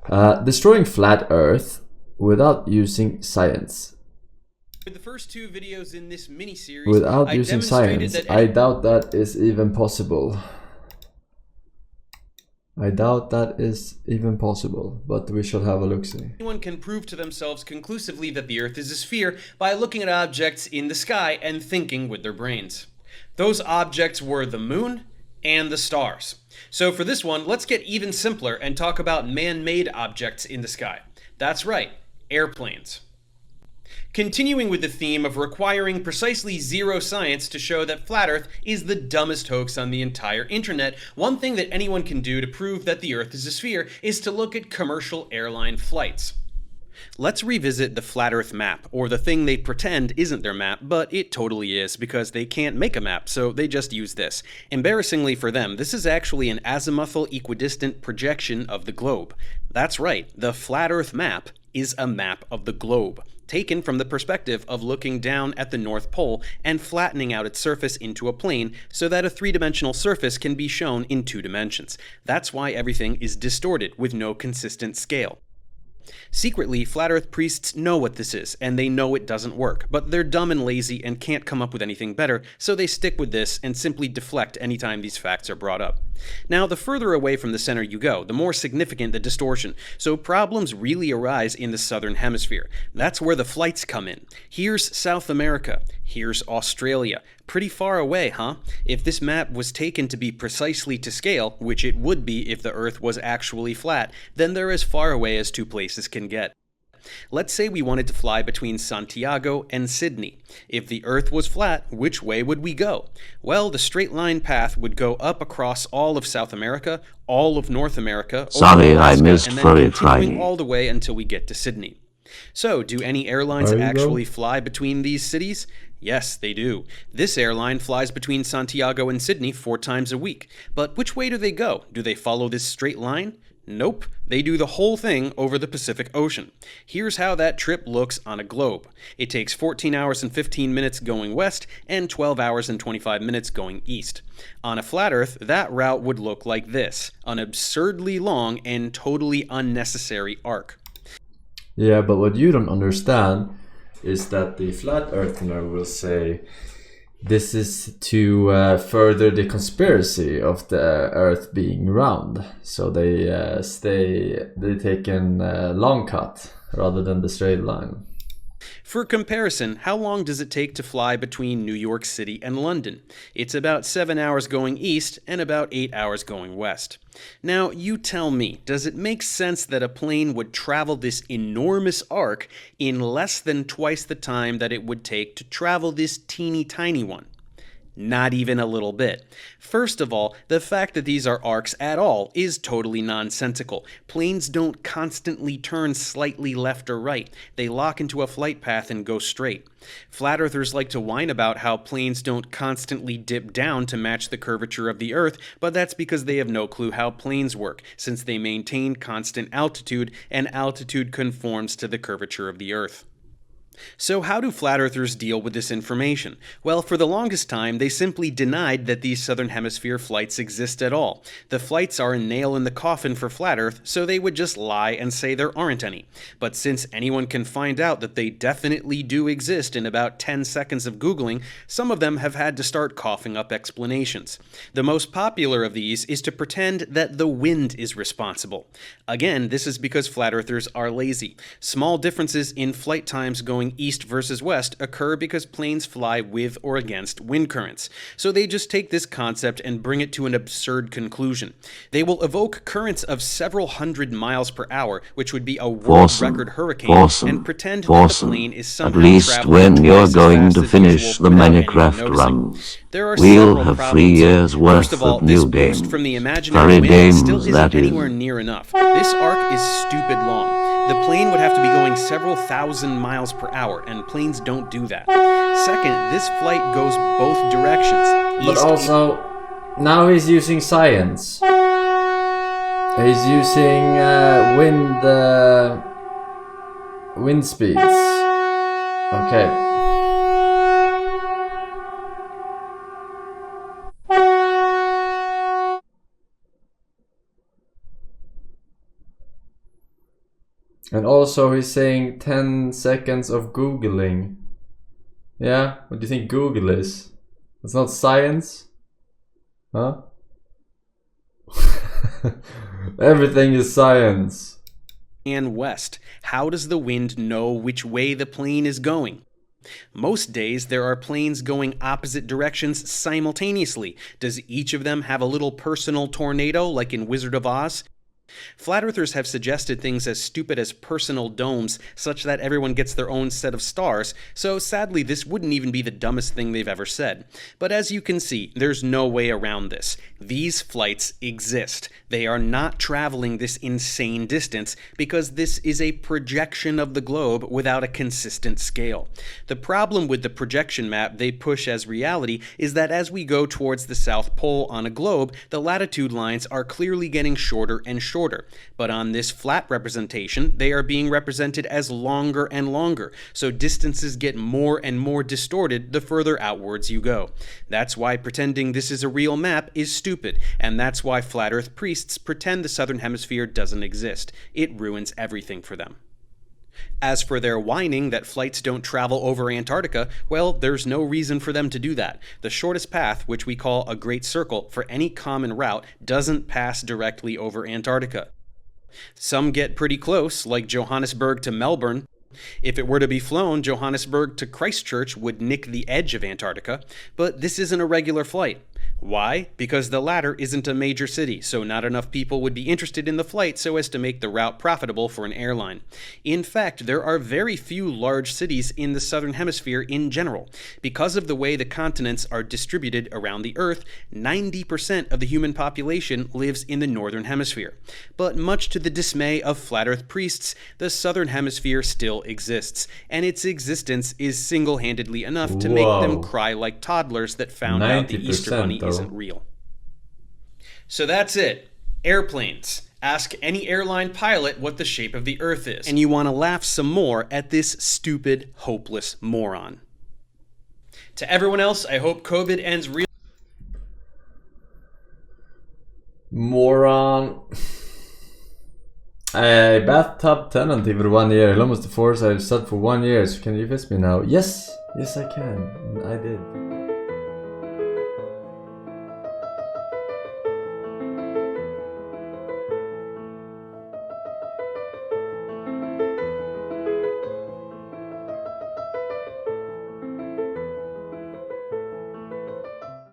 Destroying flat Earth without using science. For the first two videos in this mini-series, Without I using demonstrated science, that I doubt that is even possible. I doubt that is even possible, but we shall have a look-see. anyone can prove to themselves conclusively that the Earth is a sphere by looking at objects in the sky and thinking with their brains. Those objects were the moon and the stars. So for this one, let's get even simpler and talk about man-made objects in the sky. That's right, airplanes. Continuing with the theme of requiring precisely zero science to show that Flat Earth is the dumbest hoax on the entire internet, one thing that anyone can do to prove that the Earth is a sphere is to look at commercial airline flights. Let's revisit the Flat Earth map, or the thing they pretend isn't their map, but it totally is because they can't make a map, so they just use this. Embarrassingly for them, this is actually an azimuthal equidistant projection of the globe. That's right, the Flat Earth map is a map of the globe, taken from the perspective of looking down at the North Pole and flattening out its surface into a plane so that a three-dimensional surface can be shown in 2 dimensions. That's why everything is distorted with no consistent scale. Secretly, Flat Earth priests know what this is, and they know it doesn't work, but they're dumb and lazy and can't come up with anything better, so they stick with this and simply deflect anytime these facts are brought up. Now, the further away from the center you go, the more significant the distortion, so problems really arise in the southern hemisphere. That's where the flights come in. Here's South America. Here's Australia. Pretty far away, huh? If this map was taken to be precisely to scale, which it would be if the Earth was actually flat, then they're as far away as 2 places can get. Let's say we wanted to fly between Santiago and Sydney. If the Earth was flat, which way would we go? Well, the straight line path would go up across all of South America, all of North America, Sorry, over Alaska, I missed and then Furry continuing Friday. all the way until we get to Sydney. So, do any airlines There you go. actually fly between these cities? Yes, they do. This airline flies between Santiago and Sydney 4 times a week. But which way do they go? Do they follow this straight line? Nope, they do the whole thing over the Pacific Ocean. Here's how that trip looks on a globe. It takes 14 hours and 15 minutes going west and 12 hours and 25 minutes going east. On a flat Earth, that route would look like this, an absurdly long and totally unnecessary arc. Yeah, but what you don't understand is that the flat earther will say this is to further the conspiracy of the Earth being round. So they take a long cut rather than the straight line. For comparison, how long does it take to fly between New York City and London? It's about 7 hours going east and about 8 hours going west. Now, you tell me, does it make sense that a plane would travel this enormous arc in less than twice the time that it would take to travel this teeny tiny one? Not even a little bit. First of all, the fact that these are arcs at all is totally nonsensical. Planes don't constantly turn slightly left or right. They lock into a flight path and go straight. Flat earthers like to whine about how planes don't constantly dip down to match the curvature of the Earth, but that's because they have no clue how planes work, since they maintain constant altitude, and altitude conforms to the curvature of the Earth. So how do flat earthers deal with this information? Well, for the longest time, they simply denied that these southern hemisphere flights exist at all. The flights are a nail in the coffin for flat Earth, so they would just lie and say there aren't any. But since anyone can find out that they definitely do exist in about 10 seconds of Googling, some of them have had to start coughing up explanations. The most popular of these is to pretend that the wind is responsible. Again, this is because flat earthers are lazy. Small differences in flight times going east versus west occur because planes fly with or against wind currents. So they just take this concept and bring it to an absurd conclusion. They will evoke currents of several hundred miles per hour, which would be a world record hurricane, and pretend that the plane is somehow At least traveling when you're twice as going fast to as finish usual the without anyone Minecraft noticing. runs, There are we'll several have 3 problems. years worth First of all, of this new boost games. from the imaginary Furry wind games, still isn't that is. anywhere near enough. This arc is stupid long. The plane would have to be going several thousand miles per hour, and planes don't do that. Second, this flight goes both directions. But also, now he's using science. He's using wind speeds. Okay. And also he's saying 10 seconds of Googling. Yeah, what do you think Google is? It's not science? Huh? Everything is science. And west. How does the wind know which way the plane is going? Most days, there are planes going opposite directions simultaneously. Does each of them have a little personal tornado like in Wizard of Oz? Flat earthers have suggested things as stupid as personal domes, such that everyone gets their own set of stars, so sadly this wouldn't even be the dumbest thing they've ever said. But as you can see, there's no way around this. These flights exist. They are not traveling this insane distance because this is a projection of the globe without a consistent scale. The problem with the projection map they push as reality is that as we go towards the South Pole on a globe, the latitude lines are clearly getting shorter and shorter. But on this flat representation, they are being represented as longer and longer, so distances get more and more distorted the further outwards you go. That's why pretending this is a real map is stupid, and that's why flat earth priests pretend the southern hemisphere doesn't exist. It ruins everything for them. As for their whining that flights don't travel over Antarctica, well, there's no reason for them to do that. The shortest path, which we call a great circle for any common route, doesn't pass directly over Antarctica. Some get pretty close, like Johannesburg to Melbourne. If it were to be flown, Johannesburg to Christchurch would nick the edge of Antarctica, but this isn't a regular flight. Why? Because the latter isn't a major city, so not enough people would be interested in the flight so as to make the route profitable for an airline. In fact, there are very few large cities in the southern hemisphere in general. Because of the way the continents are distributed around the Earth, 90% of the human population lives in the northern hemisphere. But much to the dismay of flat earth priests, the southern hemisphere still exists, and its existence is single-handedly enough to make them cry like toddlers that found out the Easter Bunny isn't real. So that's it. Airplanes. Ask any airline pilot what the shape of the Earth is, and you want to laugh some more at this stupid, hopeless moron. To everyone else, I hope COVID ends real. Moron. A bathtub tenant for 1 year. Almost the force I've set for 1 year. So can you visit me now? Yes, I can. I did.